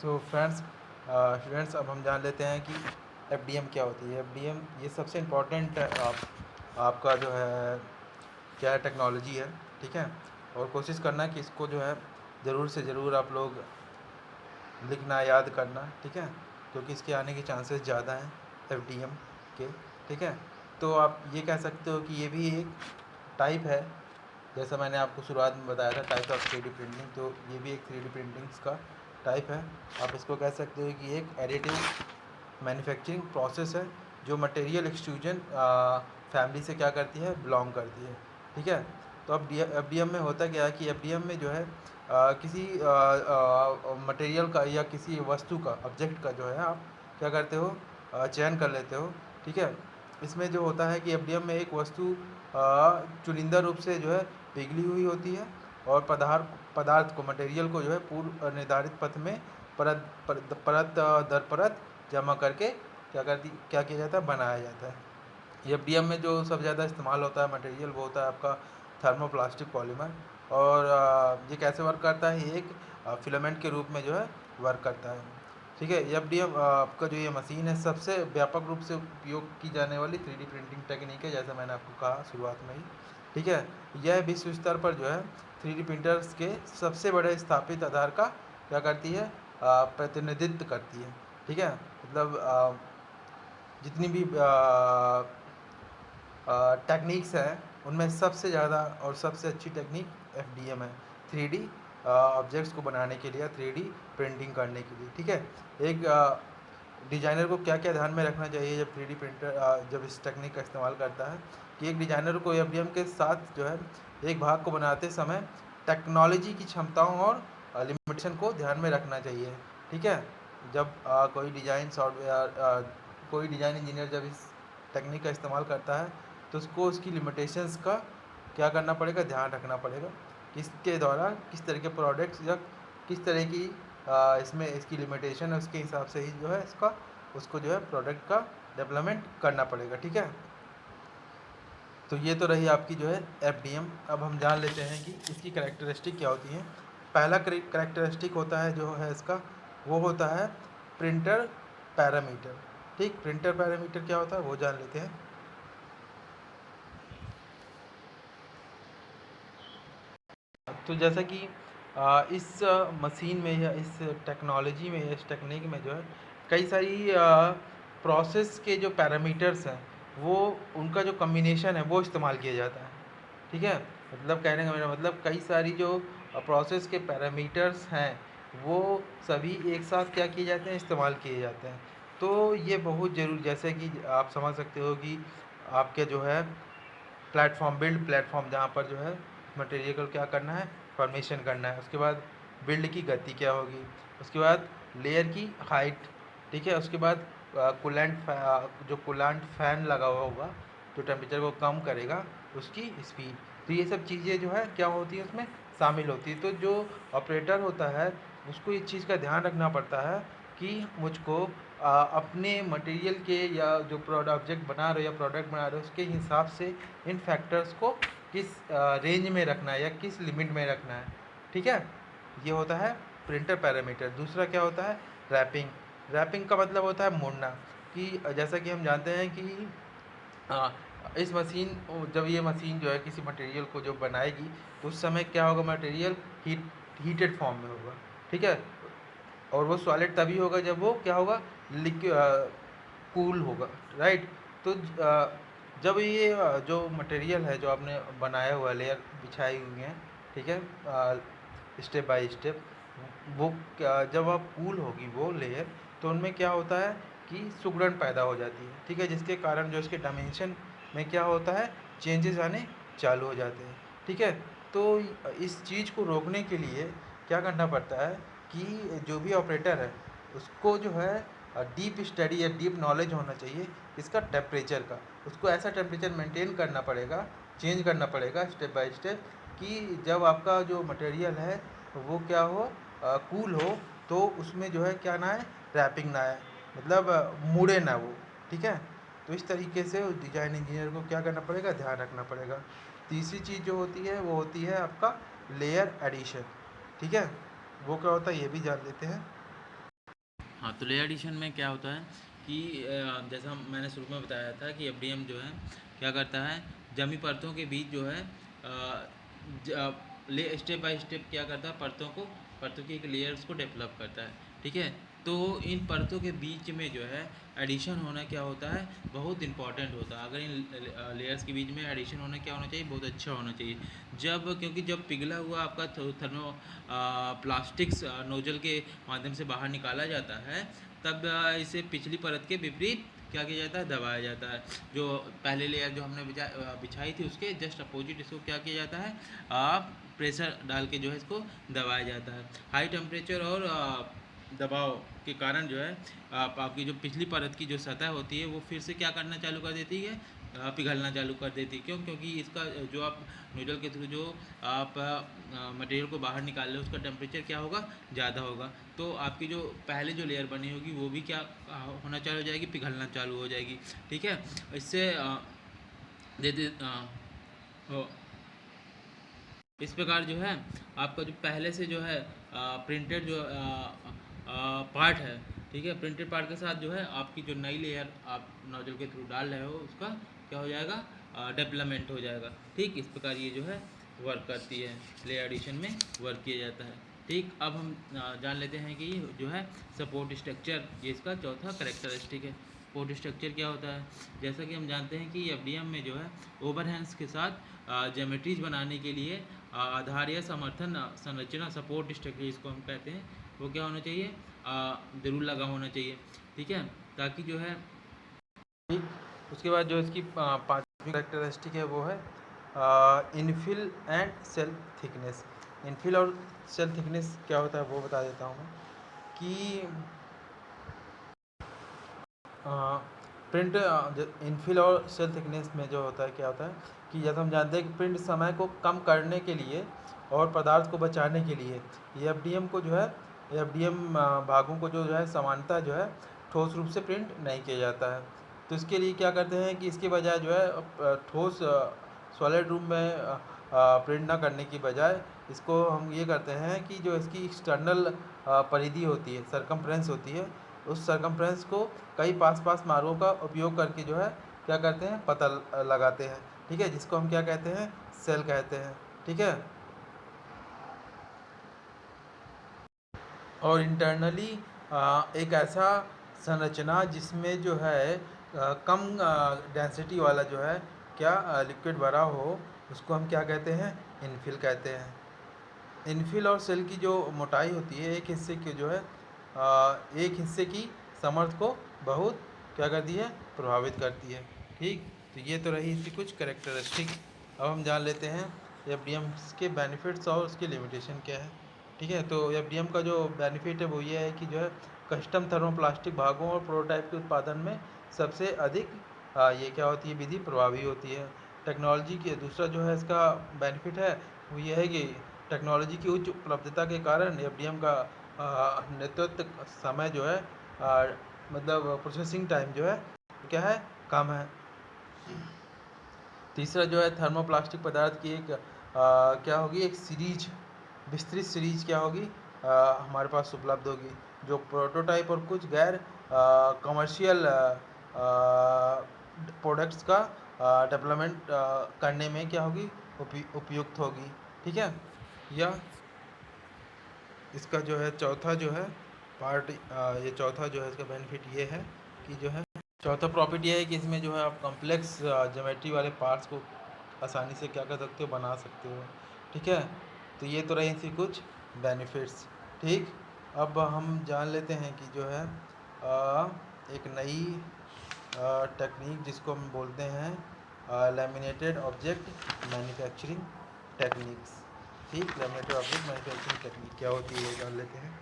So friends students, अब हम जान लेते हैं कि एफडीएम क्या होती है। एफडीएम ये सबसे इम्पोर्टेंट आपका जो है क्या टेक्नोलॉजी है, ठीक है। और कोशिश करना कि इसको जो है ज़रूर से ज़रूर आप लोग लिखना, याद करना, ठीक है, क्योंकि इसके आने के चांसेस ज़्यादा हैं एफडीएम के, ठीक है। तो आप ये कह सकते हो कि ये भी एक टाइप है, जैसा मैंने आपको शुरुआत में बताया था, टाइप ऑफ 3D प्रिंटिंग। तो ये भी एक 3D प्रिंटिंग्स का टाइप है। आप इसको कह सकते हो कि एक एडिटिव मैन्युफैक्चरिंग प्रोसेस है जो मटेरियल एक्सट्रूजन फैमिली से क्या करती है, बिलोंग करती है, ठीक है। तो अब एफडीएम में होता क्या है कि एफडीएम में जो है किसी मटेरियल का या किसी वस्तु का, ऑब्जेक्ट का जो है आप क्या करते हो, चयन कर लेते हो, ठीक है। इसमें जो होता है कि एफडीएम में एक वस्तु चुनिंदा रूप से जो है पिघली हुई होती है और पदार्थ को, मटेरियल को जो है पूर्व निर्धारित पथ में परत दर परत जमा करके क्या किया जाता है, बनाया जाता है। एफडीएम में जो सबसे ज़्यादा इस्तेमाल होता है मटेरियल, वो होता है आपका थर्मोप्लास्टिक पॉलीमर। और ये कैसे वर्क करता है, ये एक फिलामेंट के रूप में जो है वर्क करता है, ठीक है। एफडीएम आपका जो ये मशीन है, सबसे व्यापक रूप से उपयोग की जाने वाली 3D प्रिंटिंग टेक्निक है, जैसा मैंने आपको कहा शुरुआत में ही, ठीक है। यह विश्व स्तर पर जो है 3D प्रिंटर्स के सबसे बड़े स्थापित आधार का क्या करती है, प्रतिनिधित्व करती है, ठीक है। मतलब जितनी भी टेक्निक्स हैं, उनमें सबसे ज़्यादा और सबसे अच्छी टेक्निक एफडीएम है, 3D ऑब्जेक्ट्स को बनाने के लिए, 3D प्रिंटिंग करने के लिए, ठीक है। एक डिज़ाइनर को क्या क्या ध्यान में रखना चाहिए जब 3D प्रिंटर जब इस टेक्निक का इस्तेमाल करता है, कि एक डिज़ाइनर को एफडीएम के साथ जो है एक भाग को बनाते समय टेक्नोलॉजी की क्षमताओं और लिमिटेशन को ध्यान में रखना चाहिए, ठीक है। जब कोई डिज़ाइन सॉफ्टवेयर, कोई डिज़ाइन इंजीनियर जब इस टेक्निक का इस्तेमाल करता है, तो उसको उसकी लिमिटेशंस का क्या करना पड़ेगा, ध्यान रखना पड़ेगा। किसके द्वारा किस तरह के प्रोडक्ट्स या किस तरह की इसमें इसकी लिमिटेशन है, उसके हिसाब से ही जो है उसको जो है प्रोडक्ट का डेवलपमेंट करना पड़ेगा, ठीक है। तो ये तो रही आपकी जो है एफडीएम। अब हम जान लेते हैं कि इसकी कैरेक्टरिस्टिक क्या होती हैं। पहला कैरेक्टरिस्टिक होता है जो है इसका, वो होता है प्रिंटर पैरामीटर, ठीक। प्रिंटर पैरामीटर क्या होता है वो जान लेते हैं। तो जैसा कि इस मशीन में या इस टेक्नोलॉजी में या इस टेक्निक में जो है कई सारी प्रोसेस के जो पैरामीटर्स हैं, वो उनका जो कम्बिनेशन है वो इस्तेमाल किया जाता है, ठीक है। मतलब कहने का मेरा मतलब, कई सारी जो प्रोसेस के पैरामीटर्स हैं, वो सभी एक साथ क्या किए जाते हैं, इस्तेमाल किए जाते हैं। तो ये बहुत ज़रूरी, जैसे कि आप समझ सकते हो कि आपके जो है बिल्ड प्लेटफॉर्म, जहाँ पर जो है मटेरियल को क्या करना है, फॉर्मेशन करना है। उसके बाद बिल्ड की गति क्या होगी, उसके बाद लेयर की हाइट, ठीक है। उसके बाद जो कूलेंट फैन लगा हुआ होगा, जो टेम्परेचर को कम करेगा, उसकी स्पीड। तो ये सब चीज़ें जो है क्या होती है, उसमें शामिल होती है। तो जो ऑपरेटर होता है, उसको इस चीज़ का ध्यान रखना पड़ता है कि मुझको अपने मटेरियल के या जो ऑब्जेक्ट बना रहे हो या प्रोडक्ट बना रहे हो, उसके हिसाब से इन फैक्टर्स को किस रेंज में रखना है या किस लिमिट में रखना है, ठीक है। ये होता है प्रिंटर पैरामीटर। दूसरा क्या होता है, रैपिंग। रैपिंग का मतलब होता है मोड़ना, कि जैसा कि हम जानते हैं कि इस मशीन जब ये मशीन जो है किसी मटेरियल को जो बनाएगी, तो उस समय क्या होगा, मटेरियल हीटेड फॉर्म में होगा, ठीक है। और वो सॉलिड तभी होगा जब वो क्या होगा, कूल होगा, राइट। तो जब ये जो मटेरियल है जो आपने बनाया हुआ, लेयर बिछाई हुई है, ठीक है, स्टेप बाय स्टेप, वो जब आप कूल होगी वो लेयर, तो उनमें क्या होता है कि सुगड़न पैदा हो जाती है, ठीक है, जिसके कारण जो इसके डायमेंशन में क्या होता है, चेंजेस आने चालू हो जाते हैं, ठीक है। तो इस चीज़ को रोकने के लिए क्या करना पड़ता है कि जो भी ऑपरेटर है, उसको जो है डीप स्टडी या डीप नॉलेज होना चाहिए इसका टेम्परेचर का। उसको ऐसा टेम्परेचर मेंटेन करना पड़ेगा, चेंज करना पड़ेगा स्टेप बाय स्टेप, कि जब आपका जो मटेरियल है वो क्या हो, कूल हो, तो उसमें जो है क्या ना है, रैपिंग ना आए, मतलब मुड़े ना वो, ठीक है। तो इस तरीके से उस डिज़ाइन इंजीनियर को क्या करना पड़ेगा, ध्यान रखना पड़ेगा। तीसरी चीज़ जो होती है वो होती है आपका लेयर एडिशन, ठीक है। वो क्या होता है ये भी जान लेते हैं। हाँ, तो लेयर एडिशन में क्या होता है कि जैसा मैंने शुरू में बताया था कि एफडीएम जो है क्या करता है, जमी परतों के बीच जो है ले स्टेप बाय स्टेप क्या करता है, परतों की एक लेयर्स को डेवलप करता है। ठीक है, तो इन परतों के बीच में जो है एडिशन होना क्या होता है, बहुत इंपॉर्टेंट होता है। अगर इन लेयर्स के बीच में एडिशन होना क्या होना चाहिए, बहुत अच्छा होना चाहिए। क्योंकि जब पिघला हुआ आपका थर्मो प्लास्टिक्स नोजल के माध्यम से बाहर निकाला जाता है, तब इसे पिछली परत के विपरीत क्या किया जाता है, दबाया जाता है। जो पहले लेयर जो हमने बिछाई थी उसके जस्ट अपोजिट इसको क्या किया जाता है, प्रेशर डाल के जो है इसको दबाया जाता है। हाई टेम्परेचर और दबाव के कारण जो है आपकी जो पिछली परत की जो सतह होती है वो फिर से क्या करना चालू कर देती है, पिघलना चालू कर देती है। क्यों? क्योंकि इसका जो आप नूडल के थ्रू जो आप मटेरियल को बाहर निकाल रहे हो उसका टेम्परेचर क्या होगा, ज़्यादा होगा। तो आपकी जो पहले जो लेयर बनी होगी वो भी क्या होना चालू हो जाएगी, पिघलना चालू हो जाएगी। ठीक है, इससे दे दे हो इस प्रकार जो है आपका जो पहले से जो है प्रिंटेड जो पार्ट है, ठीक है, प्रिंटेड पार्ट के साथ जो है आपकी जो नई लेयर आप नोजल के थ्रू डाल रहे हो उसका क्या हो जाएगा, डेवलपमेंट हो जाएगा। ठीक, इस प्रकार ये जो है वर्क करती है, लेयर एडिशन में वर्क किया जाता है। ठीक, अब हम जान लेते हैं कि जो है सपोर्ट स्ट्रक्चर, ये इसका चौथा करेक्टरिस्टिक है। सपोर्ट स्ट्रक्चर क्या होता है, जैसा कि हम जानते हैं कि एफडीएम में जो है ओवरहैंग्स के साथ ज्योमेट्रीज बनाने के लिए आधार या समर्थन संरचना, सपोर्ट स्ट्रक्चर जिसको हम कहते हैं, वो क्या होना चाहिए, ज़रूर लगा होना चाहिए। ठीक है, ताकि जो है ठीक, उसके बाद जो इसकी पांचवी करेक्टरिस्टिक है वो है infill and shell thickness. Infill और सेल थिकनेस क्या होता है वो बता देता हूँ मैं कि प्रिंट इनफिल और सेल थिकनेस में जो होता है क्या होता है कि जैसे हम जानते हैं कि प्रिंट समय को कम करने के लिए और पदार्थ को बचाने के लिए ये एफडीएम को जो है एफडीएम भागों को जो है समानता जो है ठोस रूप से प्रिंट नहीं किया जाता है। तो इसके लिए क्या करते हैं कि इसके बजाय जो है ठोस सॉलिड रूप में प्रिंट ना करने की बजाय इसको हम ये करते हैं कि जो इसकी एक्सटर्नल परिधि होती है, सरकमफ्रेंस होती है, उस सरकमफ्रेंस को कई पास मार्गों का उपयोग करके जो है क्या करते हैं, पता लगाते हैं। ठीक है, जिसको हम क्या कहते हैं, सेल कहते हैं। ठीक है, और इंटरनली एक ऐसा संरचना जिसमें जो है कम डेंसिटी वाला जो है क्या लिक्विड भरा हो, उसको हम क्या कहते हैं, इनफिल कहते हैं। इनफिल और सेल की जो मोटाई होती है एक हिस्से की जो है एक हिस्से की समर्थ को बहुत क्या करती है, प्रभावित करती है। ठीक, तो ये तो रही इसकी कुछ करेक्टरिस्टिक। अब हम जान लेते हैं एफडीएम के बेनिफिट्स और उसकी लिमिटेशन क्या है। ठीक है, तो एफडीएम का जो बेनिफिट है वो ये है कि जो है कस्टम थर्मोप्लास्टिक भागों और प्रोटोटाइप के उत्पादन में सबसे अधिक ये क्या होती है, विधि प्रभावी होती है। टेक्नोलॉजी के दूसरा जो है इसका बेनिफिट है वो ये है कि टेक्नोलॉजी की उच्च उपलब्धता के कारण एफडीएम का नेतृत्व समय जो है मतलब प्रोसेसिंग टाइम जो है क्या है, कम है। तीसरा जो है थर्मोप्लास्टिक पदार्थ की एक क्या होगी, एक सीरीज, विस्तृत सीरीज क्या होगी, हमारे पास उपलब्ध होगी, जो प्रोटोटाइप और कुछ गैर कमर्शियल प्रोडक्ट्स का डेवलपमेंट करने में क्या होगी, उपयुक्त होगी। ठीक है, या इसका जो है चौथा जो है पार्ट, ये चौथा जो है इसका बेनिफिट ये है कि जो है चौथा प्रॉफिट ये है कि इसमें जो है आप कॉम्प्लेक्स ज्योमेट्री वाले पार्ट्स को आसानी से क्या कर सकते हो, बना सकते हो। ठीक है, तो ये तो रही इसकी कुछ बेनिफिट्स। ठीक, अब हम जान लेते हैं कि जो है एक नई टेक्निक जिसको हम बोलते हैं लैमिनेटेड ऑब्जेक्ट मैन्युफैक्चरिंग टेक्निक्स। ठीक, लैमिनेटेड ऑब्जेक्ट मैन्युफैक्चरिंग टेक्निक क्या होती है ये जान लेते हैं।